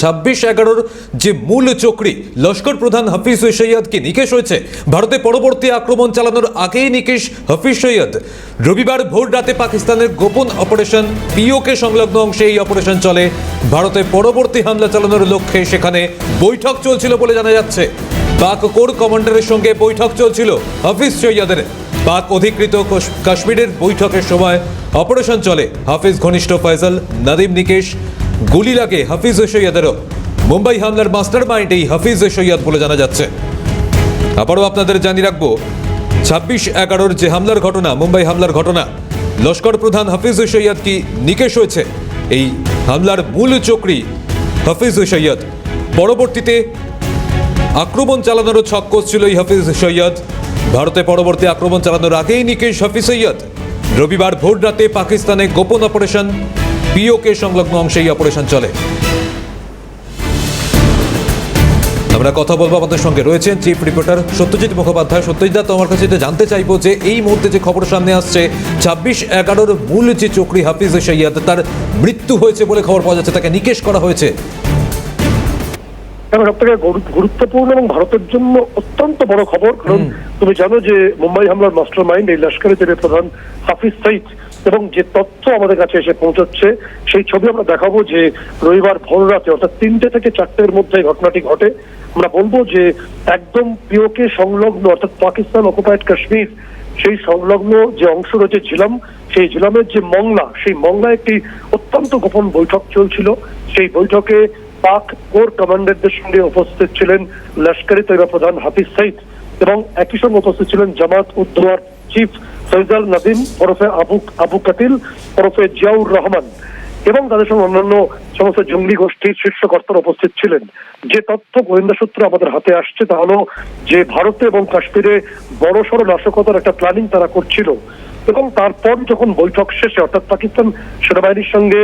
26/11 যে মূল চক্রী লস্কর প্রধান হাফিজ সৈয়দ কি নিকেশ হয়েছে। ভারতে পরবর্তী আক্রমণ চালানোর আগেই নিকেশ হাফিজ সৈয়দ। রবিবার ভোর রাতে পাকিস্তানের গোপন অপারেশন পিওকে সংলগ্ন অংশে এই অপারেশন চলে। ভারতে পরবর্তী হামলা চালানোর লক্ষ্যে সেখানে বৈঠক চলছিল বলে জানা যাচ্ছে। পাক কোর কমান্ডারের সঙ্গে বৈঠক চলছিল হাফিজ সৈয়দের। পাক অধিকৃত কাশ্মীরের বৈঠকের সময় অপারেশন চলে। হাফিজ ঘনিষ্ঠ ফয়সাল নাদিম নিকেশ গুলি লাগে হাফিজ সৈয়দেরও। মুম্বাই হামলার মাস্টার মাইন্ড এই হাফিজ সৈয়দ বলে জানা যাচ্ছে। আবারও আপনাদের জানিয়ে রাখবো 26/11 যে হামলার ঘটনা, মুম্বাই হামলার ঘটনা, লস্কর প্রধান হাফিজ সৈয়দ কি নিকেশ হয়েছে। এই হামলার মূল চক্রী হাফিজ সৈয়দ। পরবর্তীতে আক্রমণ চালানোরও ছক কষছিল এই হাফিজ সৈয়দ। ভারতে পরবর্তী আক্রমণ চালানোর আগেই নিকেশ হাফিজ সৈয়দ। রবিবার ভোর রাতে পাকিস্তানে গোপন অপারেশন পিওকে সংলগ্ন অংশে এই অপারেশন চলে। আমরা কথা বলবো, আমাদের সঙ্গে রয়েছেন চিফ রিপোর্টার সত্যজিৎ মুখোপাধ্যায়। সত্যজিৎ, তোমার কাছে এটা জানতে চাইবো যে এই মুহূর্তে যে খবর সামনে আসছে 26/11 মূল যে চক্রী হাফিজ সৈয়দ তার মৃত্যু হয়েছে বলে খবর পাওয়া যাচ্ছে, তাকে নিকেশ করা হয়েছে। সবথেকে গুরুত্বপূর্ণ এবং ভারতের জন্য অত্যন্ত বড় খবর, কারণ তুমি জানো যে মুম্বাই হামলার মাস্টার মাইন্ড এই লস্করের যে প্রধান হাফিজ সৈয়দ, এবং যে তথ্য আমাদের কাছে এসে পৌঁছচ্ছে সেই ছবি আমরা দেখাবো যে রবিবার ভোর রাতে অর্থাৎ 3টে থেকে 4টের মধ্যে ঘটনাটি ঘটে। আমরা বলবো যে একদম পিওকে সংলগ্ন অর্থাৎ পাকিস্তান অকুপাইড কাশ্মীর সেই সংলগ্ন যে অংশ রয়েছে ঝিলাম, সেই ঝিলামের যে মংলা, সেই মংলায় একটি অত্যন্ত গোপন বৈঠক চলছিল। সেই বৈঠকে পাক কোর কমান্ডারদের সঙ্গে উপস্থিত ছিলেন লস্করি তৈবা প্রধান হাফিজ সৈয়দ এবং একই সঙ্গে উপস্থিত ছিলেন জামাত উদ্দোয়ার চিফ ফয়সাল নাদিম ওরফে আবু কাতিল ওরফে জিয়াউর রহমান এবং তাদের সঙ্গে অন্যান্য সমস্ত জঙ্গি গোষ্ঠীর শীর্ষ কর্তারা উপস্থিত ছিলেন। যে তথ্য গোয়েন্দা সূত্রে আমাদের হাতে আসছে তা হলো যে ভারতে এবং কাশ্মীরে বড়সড় নাশকতার একটা প্ল্যানিং তারা করছিল এবং তারপর যখন বৈঠক শেষে অর্থাৎ পাকিস্তান সেনাবাহিনীর সঙ্গে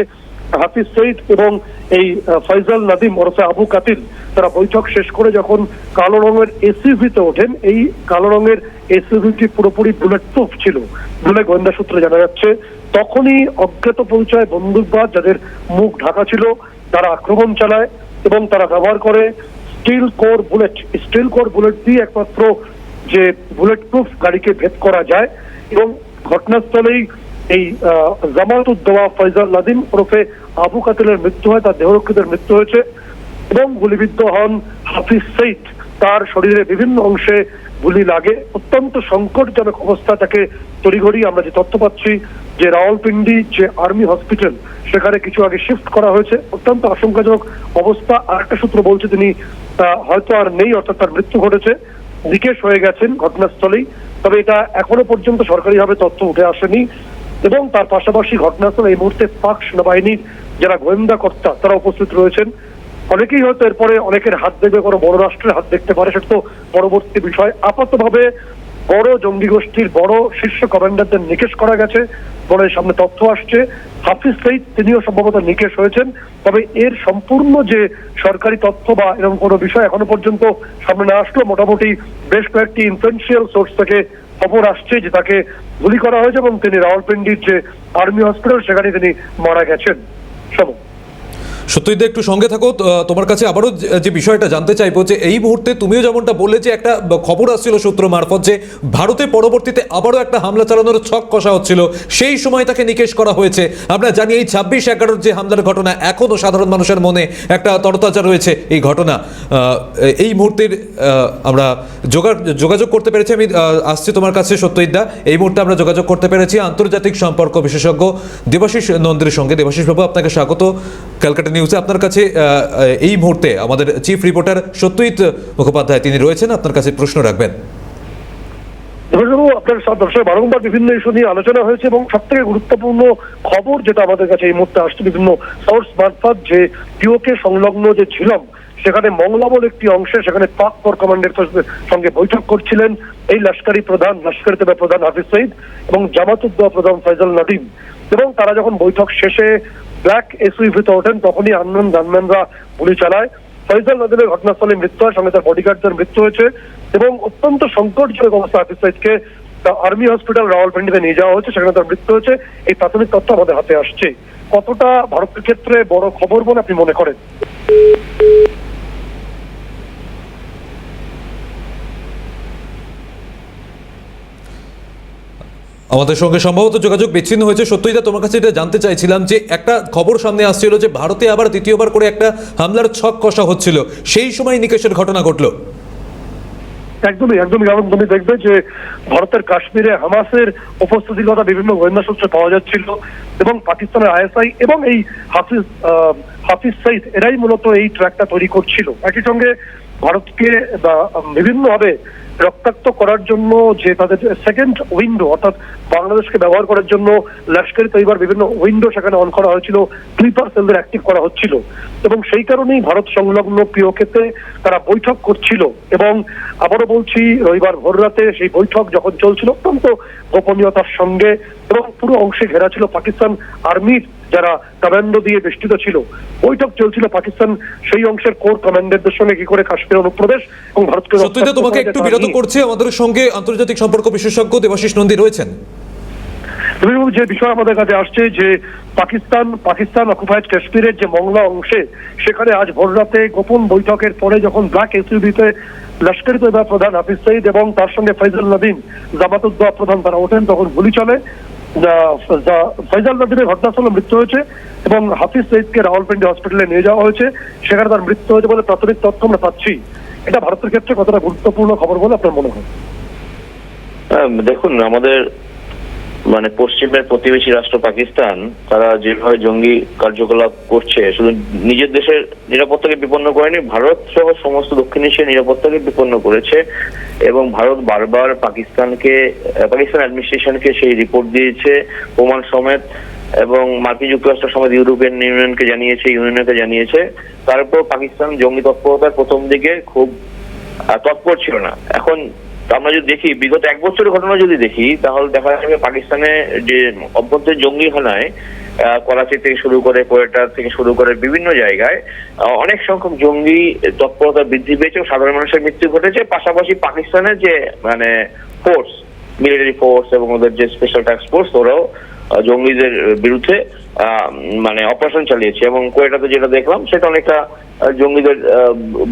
হাফিজ সৈয়দ এবং এই ফয়সাল নাদিম ওরফে আবু কাতিল তারা বৈঠক শেষ করে যখন কালো রঙের এসইউভিতে ওঠেন, এই কালো রঙের এসইউভিটি পুরোপুরি বুলেট প্রুফ ছিল বলে গোয়েন্দা সূত্রে জানা যাচ্ছে। তখনই অজ্ঞাত পরিচয় বন্দুকবাজ যাদের মুখ ঢাকা ছিল তারা আক্রমণ চালায় এবং তারা ব্যবহার করে স্টিল কোর বুলেট দিয়ে একমাত্র যে বুলেট প্রুফ গাড়িকে ভেদ করা যায় এবং ঘটনাস্থলেই এই জামাত উদ্দোয়া ফয়সাল নাদিম ওরফে আবু কাতিলের মৃত্যু হয়, তার দেহরক্ষীদের মৃত্যু হয়েছে এবং গুলিবিদ্ধ হন হাফিজ সৈয়দ। তার শরীরে বিভিন্ন অংশে গুলি লাগে। অত্যন্ত সংকটজনক অবস্থা, তাকে তড়িঘড়ি আমরা যে তথ্য পাচ্ছি যে রাওয়ালপিন্ডি যে আর্মি হসপিটাল সেখানে কিছু আগে শিফট করা হয়েছে। অত্যন্ত আশঙ্কাজনক অবস্থা। আরেকটা সূত্র বলছে তিনি হয়তো আর নেই, অর্থাৎ তার মৃত্যু ঘটেছে, নিকেশ হয়ে গেছেন ঘটনাস্থলেই। তবে এটা এখনো পর্যন্ত সরকারিভাবে তথ্য উঠে আসেনি এবং তার পাশাপাশি ঘটনাস্থলে এই মুহূর্তে পাক সেনাবাহিনীর যারা গোয়েন্দা কর্তা তারা উপস্থিত রয়েছেন। অনেকেই হয়তো এরপরে অনেকের হাত দেখবে, কোনো বড় রাষ্ট্রের হাত দেখতে পারে, সেটা তো পরবর্তী বিষয়। আপাতভাবে বড় জঙ্গি গোষ্ঠীর বড় শীর্ষ কমান্ডারদের নিকেশ করা গেছে বলে সামনে তথ্য আসছে। হাফিজ সৈয়দ তিনিও সম্ভবত নিকেশ হয়েছেন। তবে এর সম্পূর্ণ যে সরকারি তথ্য বা এরকম কোনো বিষয় এখনো পর্যন্ত সামনে না আসলো। মোটামুটি বেশ কয়েকটি ইনফ্লুয়েন্সিয়াল সোর্স থেকে খবর আসছে যে তাকে গুলি করা হয়েছে এবং তিনি রাওয়ালপিন্ডির যে আর্মি হসপিটাল সেখানে তিনি মারা গেছেন। সত্যজিৎ, একটু সঙ্গে থাকো। তোমার কাছে আবারও যে বিষয়টা জানতে চাইবো যে এই মুহূর্তে তুমিও যেমনটা বললে যে একটা খবর আসছিল সূত্র মারফত যে ভারতে পরবর্তীতে আবারও একটা হামলা চালানোর ছক কষা হচ্ছিল, সেই সময় তাকে নিকেশ করা হয়েছে। আমরা জানি এই 26/11 যে হামলার ঘটনা এখনও সাধারণ মানুষের মনে একটা তরতাজা রয়েছে। এই ঘটনা এই মুহূর্তের আমরা যোগাযোগ করতে পেরেছি। আমি আসছি তোমার কাছে সত্যজিৎদা। এই মুহূর্তে আমরা যোগাযোগ করতে পেরেছি আন্তর্জাতিক সম্পর্ক বিশেষজ্ঞ দেবাশিস নন্দীর সঙ্গে। দেবাশিস বাবু, আপনাকে স্বাগত ক্যালকাটা নিউজে। আপনার কাছে এই মুহূর্তে আমাদের চিফ রিপোর্টার সত্যজিৎ মুখোপাধ্যায় তিনি রয়েছেন, আপনার কাছে প্রশ্ন রাখবেন। আপনার দর্শক বারংবার বিভিন্ন ইস্যু নিয়ে আলোচনা হয়েছে এবং সব থেকে গুরুত্বপূর্ণ খবর যেটা আমাদের কাছে এই মুহূর্তে আসছে বিভিন্ন সোর্স মারফত যে পিওকে সংলগ্ন যে ঝিলাম সেখানে মংলা বলে একটি অংশে সেখানে পাক কোর কমান্ডের সঙ্গে বৈঠক করছিলেন এই লস্করি তৈবা প্রধান হাফিজ সৈয়দ এবং জামাত উদ্দোয়া প্রধান ফয়সাল নাদিম। এবং তারা যখন বৈঠক শেষে ব্ল্যাক এসইউভিতে ওঠেন তখনই আননোন গানম্যানরা গুলি চালায়। ফয়সাল নাদিমের ঘটনাস্থলে মৃত্যু হয়, সঙ্গে তার বডিগার্ডদের মৃত্যু হয়েছে এবং অত্যন্ত সংকটজনক অবস্থা হাফিজ সৈয়দকে আর্মি হসপিটাল রাওয়ালপিন্ডিতে নিয়ে যাওয়া হয়েছে, সেখানে তার মৃত্যু হয়েছে। এই প্রাথমিক তথ্য আমাদের হাতে আসছে। কতটা ভারতের ক্ষেত্রে বড় খবর বলে আপনি মনে করেন? আমাদের সঙ্গে সম্ভবত যোগাযোগ বিচ্ছিন্ন হয়েছে। সত্যিটা তোমার কাছে এটা জানতে চাইছিলাম যে একটা খবর সামনে আসছিল যে ভারতে আবার দ্বিতীয়বার করে একটা হামলার ছক কষা হচ্ছিল, সেই সময় নিকেশের ঘটনা ঘটলো। একদমই কারণ তুমি দেখবে যে ভারতের কাশ্মীরে হামাসের উপস্থিতির কথা বিভিন্ন গোয়েন্দা সূত্রে পাওয়া যাচ্ছিল এবং পাকিস্তানের আইএসআই এবং এই হাফিজ সঈদ এরাই মূলত এই ট্র্যাকটা তৈরি করছিল। একই সঙ্গে ভারতকে বিভিন্নভাবে রক্তাক্ত করার জন্য যে তাদের সেকেন্ড উইন্ডো অর্থাৎ বাংলাদেশকে ব্যবহার করার জন্য লস্কর তৈবার বিভিন্ন উইন্ডো সেখানে অন করা হয়েছিল, স্লিপার সেলদের অ্যাক্টিভ করা হচ্ছিল এবং সেই কারণেই ভারত সংলগ্ন পিওকেতে তারা বৈঠক করছিল। এবং আবারও বলছি, রবিবার ভোররাতে সেই বৈঠক যখন চলছিল অত্যন্ত গোপনীয়তার সঙ্গে এবং পুরো অংশে ঘেরা ছিল পাকিস্তান আর্মির যারা কমান্ডো দিয়ে বেষ্টিত ছিল, বৈঠক চলছিল পাকিস্তান সেই অংশের কোর কমান্ডারদের সঙ্গে কি করে কাশ্মীর অনুপ্রদেশ এবং ভারতকে। সত্যিটা তোমাকে একটু বিরত করছে, আমাদের সঙ্গে আন্তর্জাতিক সম্পর্ক বিশেষজ্ঞ দেবাশিস নন্দী রয়েছেন। যে বিষয় আমাদের কাছে আসছে যে পাকিস্তান অকুপাইড কাশ্মীরের যে মংলা অংশে সেখানে আজ ভোররাতে গোপন বৈঠকের পরে যখন ব্ল্যাক এসইউভিতে লস্কর তৈবা প্রধান হাফিজ সঈদ এবং তার সঙ্গে ফয়জল নদীম জামাতুদ্দোয়া প্রধান তারা ওঠেন, তখন গুলি চলে। ফয়জল নদীমের ঘটনাস্থলে মৃত্যু হয়েছে এবং হাফিজ সঈদকে রাওয়ালপিন্ডি হসপিটালে নিয়ে যাওয়া হয়েছে, সেখানে তার মৃত্যু হয়েছে বলে প্রাথমিক তথ্য আমরা পাচ্ছি। এটা ভারতের ক্ষেত্রে কতটা গুরুত্বপূর্ণ খবর বলে আপনার মনে হয়? দেখুন, আমাদের মানে পশ্চিমের প্রতিবেশী রাষ্ট্র পাকিস্তান তারা যেভাবে জঙ্গি কার্যকলাপ করছে, শুধু নিজের দেশের নিরাপত্তাকে বিপন্ন করেনি, ভারত সহ সমস্ত দক্ষিণ এশিয়ার নিরাপত্তাকে বিপন্ন করেছে। এবং ভারত বারবার পাকিস্তান অ্যাডমিনিস্ট্রেশনকে সেই রিপোর্ট দিয়েছে প্রমাণ সমেত, এবং মার্কিন যুক্তরাষ্ট্র সমেত ইউরোপিয়ান ইউনিয়নকে জানিয়েছে। তারপর পাকিস্তান জঙ্গি তৎপরতার প্রথম দিকে খুব তৎপর ছিল না। এখন আমরা যদি দেখি বিগত এক বছরের ঘটনা যদি দেখি, তাহলে দেখা যাবে পাকিস্তানে যে অভ্যন্তরীণ জঙ্গি হানায় করাচি থেকে শুরু করে কোয়েটা থেকে শুরু করে বিভিন্ন জায়গায় অনেক সংখ্যক জঙ্গি তৎপরতা বৃদ্ধি পেয়েছে, সাধারণ মানুষের মৃত্যু ঘটেছে। পাশাপাশি পাকিস্তানের যে মানে ফোর্স, মিলিটারি ফোর্স এবং ওদের যে স্পেশাল টাস্ক ফোর্স, ওরাও জঙ্গিদের বিরুদ্ধে মানে অপারেশন চালিয়েছে। এবং কোয়েটাতে যেটা দেখলাম সেটা অনেকটা জঙ্গিদের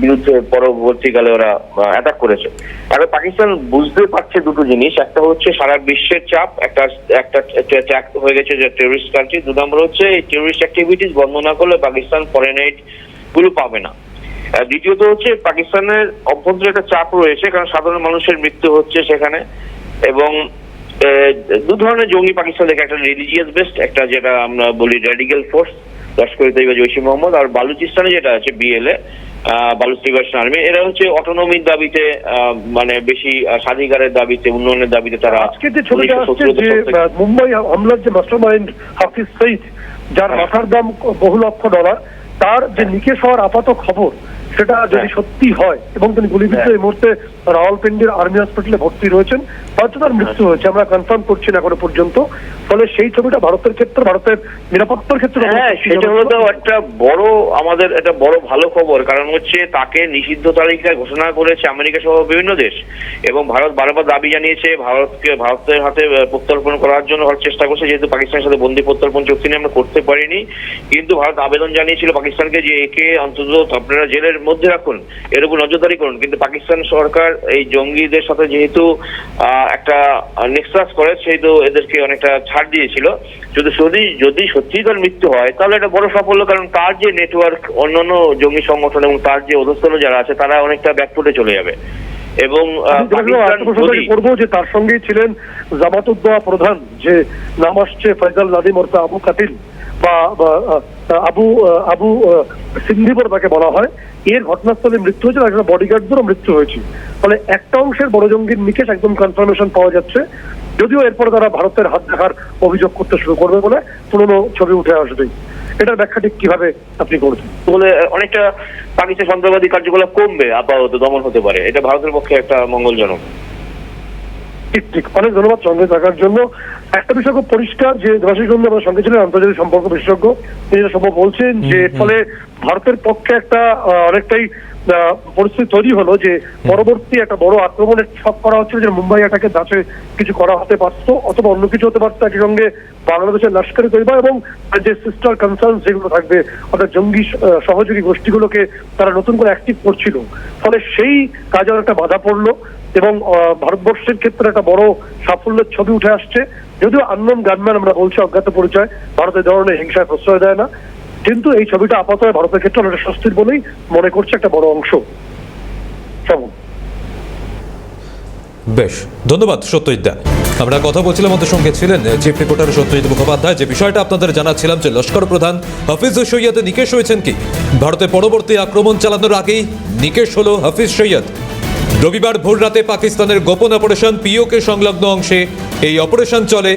বিরুদ্ধে পরবর্তীকালে ওরা অ্যাটাক করেছে। এখন পাকিস্তান বুঝতে পারছে দুটো জিনিস, একটা হচ্ছে সারা বিশ্বের চাপ, একটা হয়ে গেছে যে টেররিস্ট কান্ট্রি, 2 নম্বর হচ্ছে এই টেররিস্ট অ্যাক্টিভিটিস বন্ধ না করলে পাকিস্তান ফরেন এইড গুলো পাবে না। দ্বিতীয়ত হচ্ছে পাকিস্তানের অভ্যন্তরে একটা চাপ রয়েছে, কারণ সাধারণ মানুষের মৃত্যু হচ্ছে সেখানে। এবং 2 ধরনের জঙ্গি পাকিস্তান দেখে, একটা রিলিজিয়াস বেসড, একটা যেটা আমরা বলি রেডিক্যাল ফোর্স লস্কর তৈবা জৈশ মোহাম্মদ, আর বালুচিস্তানে যেটা আছে বিএলএ বালুচ লিবারেশন আর্মি, এরা হচ্ছে অটোনমির দাবিতে মানে বেশি স্বাধিকারের দাবিতে, উন্নয়নের দাবিতে তারা। আজকে যে ছবিটা আসছে যে মুম্বাই হামলার যে মাস্টারমাইন্ড হাফিজ সঈদ, যার মাথার দাম বহু লক্ষ ডলার, তার যে নিকেশ হওয়ার আপাত খবর সেটা যদি সত্যি হয় এবং তিনি গুলিবিদ্ধ এই মুহূর্তে রাওয়ালপিন্ডির আর্মি হসপিটালে ভর্তি রয়েছেন, হয়তো তার মৃত্যু হয়েছে, আমরা কনফার্ম করছি না এখনো পর্যন্ত। ফলে সেই ছবিটা ভারতের ক্ষেত্রে, ভারতের নিরাপত্তার ক্ষেত্রে সেটা হলো তো একটা বড়, আমাদের একটা বড় ভালো খবর। কারণ হচ্ছে তাকে নিষিদ্ধ তালিকায় ঘোষণা করেছে আমেরিকা সহ বিভিন্ন দেশ, এবং ভারত বারবার দাবি জানিয়েছে ভারতের হাতে প্রত্যর্পণ করার জন্য চেষ্টা করছে, যেহেতু পাকিস্তানের সাথে বন্দি প্রত্যর্পণ চুক্তি নিয়ে আমরা করতে পারিনি। কিন্তু ভারত আবেদন জানিয়েছিল পাকিস্তানকে যে একে অন্তত আপনারা জেলের মধ্যে রাখুন, এর উপর নজরদারি করুন। কিন্তু পাকিস্তান সরকার এই জঙ্গিদের সাথে যেহেতু একটা নেক্সাস করে, সেহেতু এদেরকে অনেকটা ছাড় দিয়েছিল। যদি সত্যি তার মৃত্যু হয় তাহলে এটা বড় সাফল্য, কারণ তার যে নেটওয়ার্ক অন্যান্য জঙ্গি সংগঠন এবং তার যে অধস্তন যারা আছে তারা অনেকটা ব্যাকফুটে চলে যাবে। এবং করবো যে তার সঙ্গেই ছিলেন জামাতুদ্দোয়া প্রধান, যে নাম আসছে ফয়জল নাদিম অর্থাৎ আবু কাতিল বা আবু সিন্ধিবর তাকে বলা হয়। এর ঘটনাস্থলে মৃত্যু হয়েছে, একটা বডিগার্ডদেরও মৃত্যু হয়েছে। ফলে একটা অংশের বড় জঙ্গির নিকেশ একদম কনফার্মেশন পাওয়া যাচ্ছে, যদিও এরপরে তারা ভারতের হাত দেখার অভিযোগ করতে শুরু করবে বলে পুরনো ছবি উঠে আসবেই। এটার ব্যাখ্যা ঠিক কিভাবে আপনি করছেন? বলে অনেকটা পাকিস্তান সন্ত্রাসবাদী কার্যকলাপ কমবে, আপাতত দমন হতে পারে, এটা ভারতের পক্ষে একটা মঙ্গলজনক। ঠিক অনেক ধন্যবাদ সঙ্গে থাকার জন্য। একটা বিষয় খুব পরিষ্কার যে দেবাশিস নন্দী আমার সঙ্গে ছিলেন, আন্তর্জাতিক সম্পর্ক বিশেষজ্ঞ, তিনি যেটা সম্ভব বলছেন যে ফলে ভারতের পক্ষে একটা অনেকটাই পরিস্থিতি তৈরি হলো যে পরবর্তী একটা বড় আক্রমণের ছক করা হচ্ছিল, যে মুম্বাই অ্যাটাকে ধাঁচে কিছু করা হতে পারতো অথবা অন্য কিছু হতে পারতো। একই সঙ্গে বাংলাদেশের লস্করি তৈবা এবং যে সিস্টার কনসার্ন যেগুলো থাকবে অর্থাৎ জঙ্গি সহযোগী গোষ্ঠীগুলোকে তারা নতুন করে অ্যাক্টিভ করছিল, ফলে সেই কাজের একটা বাধা পড়লো এবং ভারতবর্ষের ক্ষেত্রে একটা বড় সাফল্যের ছবি উঠে আসছে। যদিও আননোন গানম্যান আমরা বলছি, অজ্ঞাত পরিচয়, ভারতের ধরনের হিংসায় প্রশ্রয় দেয় না, কিন্তু এই ছবিটা আপাতত ভারতের ক্ষেত্রে অনেকটা স্বস্তির বলেই মনে করছে একটা বড় অংশ। বেশ, ধন্যবাদ সত্যজিৎ দা। আমরা কথা বলছিলাম, আমাদের সঙ্গে ছিলেন চিফ রিপোর্টার সত্যজিৎ মুখোপাধ্যায়। যে বিষয়টা আপনাদের জানাচ্ছিলাম যে লস্কর প্রধান হাফিজ সৈয়দ নিকেশ হয়েছেন কি, ভারতে পরবর্তী আক্রমণ চালানোর আগেই নিকেশ হলো হাফিজ সৈয়দ। রবিবার ভোর রাতে পাকিস্তানের গোপন অপারেশন পিওকে সংলগ্ন অংশে এই অপারেশন চলে।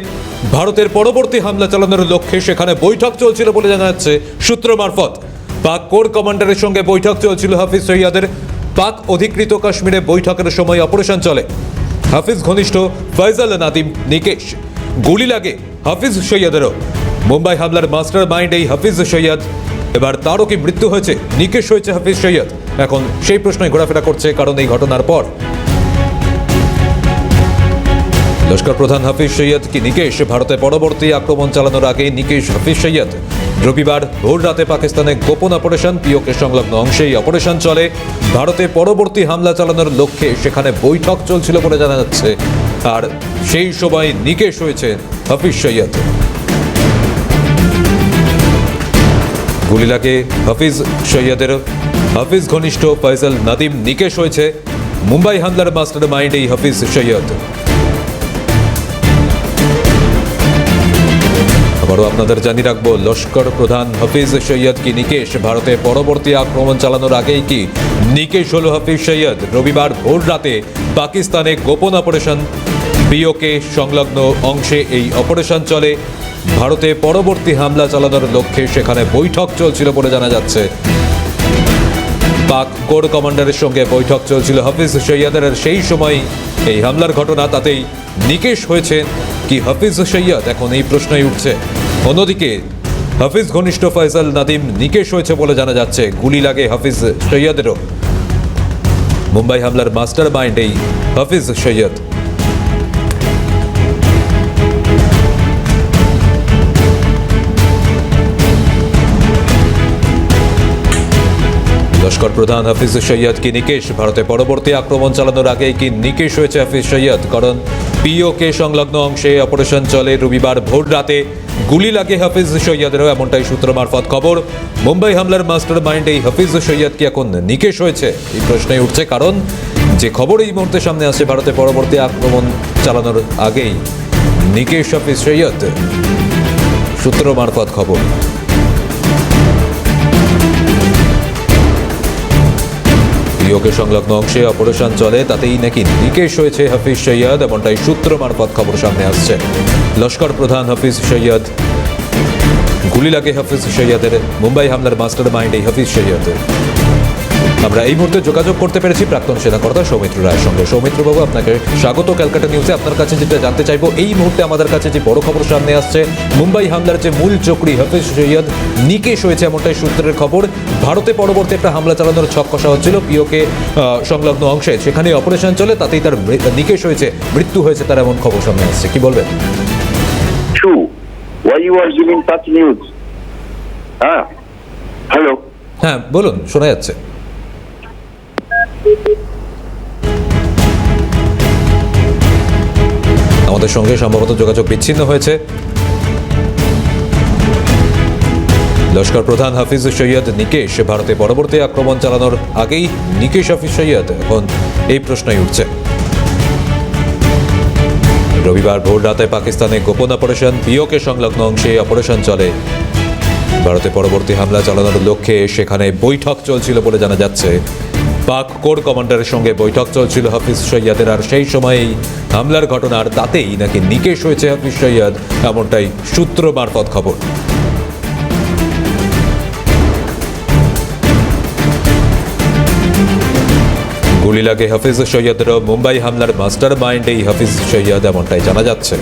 ভারতের পরবর্তী হামলা চালানোর লক্ষ্যে সেখানে বৈঠক চলছিল বলে জানা যাচ্ছে সূত্র মারফত। পাক কোর কমান্ডারের সঙ্গে বৈঠক চলছিল হাফিজ সৈয়দের। পাক অধিকৃত কাশ্মীরে বৈঠকের সময় অপারেশন চলে। হাফিজ ঘনিষ্ঠ ফয়সাল নাদিম নিকেশ। গুলি লাগে হাফিজ সৈয়দেরও। মুম্বাই হামলার মাস্টার মাইন্ড এই হাফিজ সৈয়দ। এবার তারও কি মৃত্যু হয়েছে, নিকেশ হয়েছে হাফিজ সৈয়দ? এখন সেই প্রশ্নই ঘোরাফেরা করছে, কারণ এই ঘটনার পর লস্কর প্রধান হাফিজ সৈয়দ কি নিকেশ? ভারতে পরবর্তী আক্রমণ চালানোর আগে নিকেশ হাফিজ সৈয়দ। রবিবার ভোর রাতে পাকিস্তানে গোপন অপারেশন পিওকে সংলগ্ন অংশেই অপারেশন চলে। ভারতে পরবর্তী হামলা চালানোর লক্ষ্যে সেখানে বৈঠক চলছিল বলে জানা যাচ্ছে, আর সেই সময় নিকেশ হয়েছে হাফিজ সৈয়দ। গুলি লাগে হাফিজ সৈয়দের। হাফিজ ঘনিষ্ঠ ফয়সাল নাদিম নিকেশ হয়েছে। মুম্বাই হামলার মাস্টার মাইন্ড এই হাফিজ সৈয়দ। আবারও আপনাদের জানিয়ে রাখবো, লস্কর প্রধান হাফিজ সৈয়দ কি নিকেশ? ভারতে পরবর্তী আক্রমণ চালানোর আগেই কি নিকেশ হলো হাফিজ সৈয়দ? রবিবার ভোর রাতে পাকিস্তানে গোপন অপারেশন পিওকে সংলগ্ন অংশে এই অপারেশন চলে। ভারতে পরবর্তী হামলা চালানোর লক্ষ্যে সেখানে বৈঠক চলছিল বলে জানা যাচ্ছে। পাক কোর কমান্ডারের সঙ্গে বৈঠক চলছিল হাফিজ সৈয়দের। সেই সময় এই হামলার ঘটনা, তাতেই নিকেশ হয়েছে কি হাফিজ সৈয়দ? এখন এই প্রশ্নই উঠছে। অন্যদিকে হাফিজ ঘনিষ্ঠ ফয়সাল নাদিম নিকেশ হয়েছে বলে জানা যাচ্ছে। গুলি লাগে হাফিজ সৈয়দেরও। মুম্বাই হামলার মাস্টার মাইন্ড এই হাফিজ সৈয়দ। লস্কর প্রধান হাফিজ সৈয়দ কি নিকেশ? ভারতে পরবর্তী আক্রমণ চালানোর আগেই কি নিকেশ হয়েছে হাফিজ সৈয়দ? কারণ পিওকে সংলগ্ন অংশে অপারেশন চলে। রবিবার ভোর রাতে গুলি লাগে হাফিজ সৈয়দেরও, এমনটাই সূত্র মারফত খবর। মুম্বাই হামলার মাস্টার মাইন্ড এই হাফিজ সৈয়দ কি এখন নিকেশ হয়েছে? এই প্রশ্নই উঠছে, কারণ যে খবর এই মুহূর্তে সামনে আসছে, ভারতে পরবর্তী আক্রমণ চালানোর আগেই নিকেশ হাফিজ সৈয়দ, সূত্র মারফত খবর। পিওকে সংলগ্ন অংশে অপারেশন চলে, তাতেই নাকি নিকেশ হয়েছে হাফিজ সৈয়দ, এমনটাই সূত্র মারফত খবর সামনে আসছে। লস্কর প্রধান হাফিজ সৈয়দ। গুলি লাগে হাফিজ সৈয়দের। মুম্বাই হামলার মাস্টার মাইন্ড এই হাফিজ সৈয়দ। আমরা এই মুহূর্তে যোগাযোগ করতে পেরেছি প্রাক্তন সেনাকর্তা সৌমিত্র রায়ের সঙ্গে। সৌমিত্রবাবু, আপনাকে স্বাগত ক্যালকাটা নিউজে। আপনার কাছে যেটা জানতে চাইবো, এই মুহূর্তে আমাদের কাছে যে বড় খবর সামনে আসছে, মুম্বাই হামলার যে মূল চক্রী হাফিজ সৈয়দ নিকেশ হয়েছে, এমনটাই সূত্রের খবর। ভারতে পরবর্তী একটা হামলা চালানোর ছক কষা হচ্ছিল পিওকে সংলগ্ন অংশে, সেখানে অপারেশন চলে, তাতেই তার নিকেশ হয়েছে, মৃত্যু হয়েছে তার, এমন খবর সামনে আসছে। কি বলবেন? Why you are giving such news? Hello. হ্যাঁ বলুন, শোনা যাচ্ছে। আমাদের সঙ্গে সম্ভবত যোগাযোগ বিচ্ছিন্ন হয়েছে। লস্কর প্রধান হাফিজ সৈয়দ নিকেশ। ভারতে পরবর্তী আক্রমণ চালানোর আগেই নিকেশ হাফিজ সৈয়দ, এখন এই প্রশ্নই উঠছে। রবিবার ভোর রাতে পাকিস্তানে গোপন অপারেশন পিওকে সংলগ্ন অংশে অপারেশন চলে। ভারতে পরবর্তী হামলা চালানোর লক্ষ্যে সেখানে বৈঠক চলছিল বলে জানা যাচ্ছে। পাক কোর কমান্ডারের সঙ্গে বৈঠক চলছিল হাফিজ সৈয়দের, আর সেই সময়েই হামলার ঘটনার, তাতেই নাকি নিকেশ হয়েছে হাফিজ সৈয়দ, এমনটাই সূত্র মারফত খবর। গুলি লাগে হাফিজ সৈয়দেরও। মুম্বাই হামলার মাস্টার মাইন্ড এই হাফিজ সৈয়দ, এমনটাই জানা যাচ্ছে।